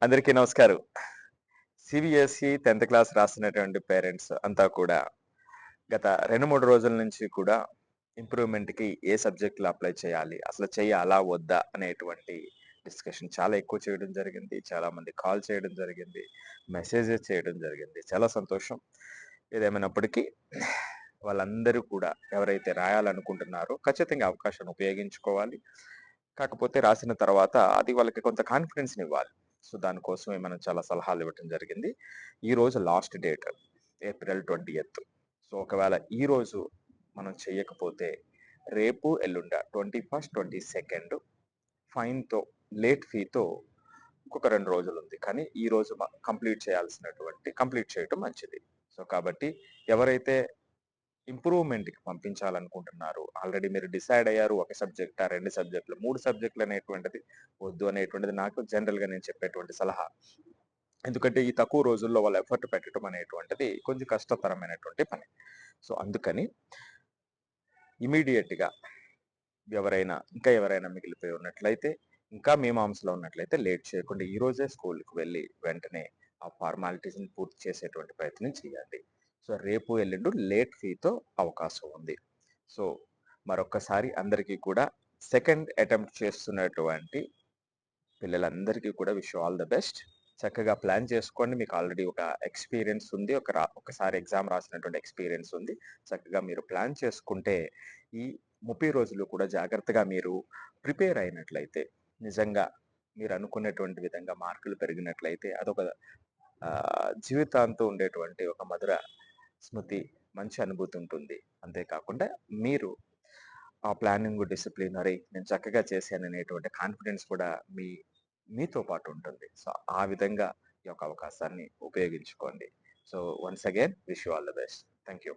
అందరికీ నమస్కారం. సిబిఎస్ఈ 10థ్ క్లాస్ రాస్తున్నటువంటి పేరెంట్స్ అంతా కూడా గత 2, 3 రోజుల నుంచి కూడా ఇంప్రూవ్‌మెంట్‌కి ఏ సబ్జెక్ట్‌లు అప్లై చేయాలి? అసలు చేయాలా? వద్దా? అనేటువంటి డిస్కషన్ చాలా ఎక్కువ చేయడం జరిగింది. చాలామంది కాల్ చేయడం జరిగింది. మెసేజెస్ చేయడం జరిగింది. చాలా సంతోషం. ఏదేమైనప్పటికీ వాళ్ళందరూ కూడా ఎవరైతే రాయాలనుకుంటున్నారో ఖచ్చితంగా అవకాశాన్ని ఉపయోగించుకోవాలి. కాకపోతే రాసిన తర్వాత అది వాళ్ళకి కొంత కాన్ఫిడెన్స్‌నివ్వాలి. సో, దానికోసమే మనం చాలా సలహాలు ఇవ్వటం జరిగింది. ఈరోజు లాస్ట్ డేట్ ఏప్రిల్ 20థ్. సో, ఒకవేళ ఈరోజు మనం చెయ్యకపోతే రేపు, ఎల్లుండ 21, 22 ఫైన్‌తో, లేట్ ఫీతో ఇంకొక 2 రోజులుంది. కానీ ఈరోజు కంప్లీట్ చేయటం మంచిది. సో, కాబట్టి ఎవరైతే ఇంప్రూవ్‌మెంట్‌కి పంపించాలనుకుంటున్నారు. ఆల్రెడీ మీరు డిసైడ్ అయ్యారు. ఒక సబ్జెక్టా, 2 సబ్జెక్టులు, 3 సబ్జెక్టులు అనేటువంటిది వద్దు అనేటువంటిది నాకు జనరల్‌గా నేను చెప్పేటువంటి సలహా. ఎందుకంటే ఈ తక్కువ రోజుల్లో వాళ్ళు ఎఫర్ట్ పెట్టడం అనేటువంటిది కొంచెం కష్టతరమైనటువంటి పని. సో, అందుకని ఇమ్మీడియేట్‌గా ఎవరైనా మిగిలిపోయి ఉన్నట్లయితే, ఇంకా మీమాంసలో ఉన్నట్లయితే లేట్ చేయకుండా ఈ రోజే స్కూలుకి వెళ్ళి వెంటనే ఆ ఫార్మాలిటీస్‌ని పూర్తి చేసేటువంటి ప్రయత్నం చేయండి. సో, రేపు, ఎల్లుండి లేట్ ఫీతో అవకాశం ఉంది. సో, మరొక్కసారి అందరికీ కూడా సెకండ్ అటెంప్ట్ చేస్తున్నటువంటి పిల్లలందరికీ కూడా wish you all the best. చక్కగా ప్లాన్ చేసుకోండి. మీకు ఆల్రెడీ ఒక ఎక్స్‌పీరియన్స్ ఉంది. ఒకసారి ఎగ్జామ్ రాసినటువంటి ఎక్స్‌పీరియన్స్ ఉంది. చక్కగా మీరు ప్లాన్ చేసుకుంటే, ఈ 30 రోజులు కూడా జాగ్రత్తగా మీరు ప్రిపేర్ అయినట్లయితే, నిజంగా మీరు అనుకున్నటువంటి విధంగా మార్కులు పెరిగినట్లయితే అదొక జీవితాంతం ఉండేటువంటి ఒక మధుర స్మృతి, మంచి అనుభూతి ఉంటుంది. అంతేకాకుండా మీరు ఆ ప్లానింగ్, డిసిప్లిన్ అరే! నేను చక్కగా చేశాననేటువంటి కాన్ఫిడెన్స్ కూడా మీతో పాటు ఉంటుంది. సో, ఆ విధంగా ఈ యొక్క అవకాశాన్ని ఉపయోగించుకోండి. So, once again wish you all the best. Thank you.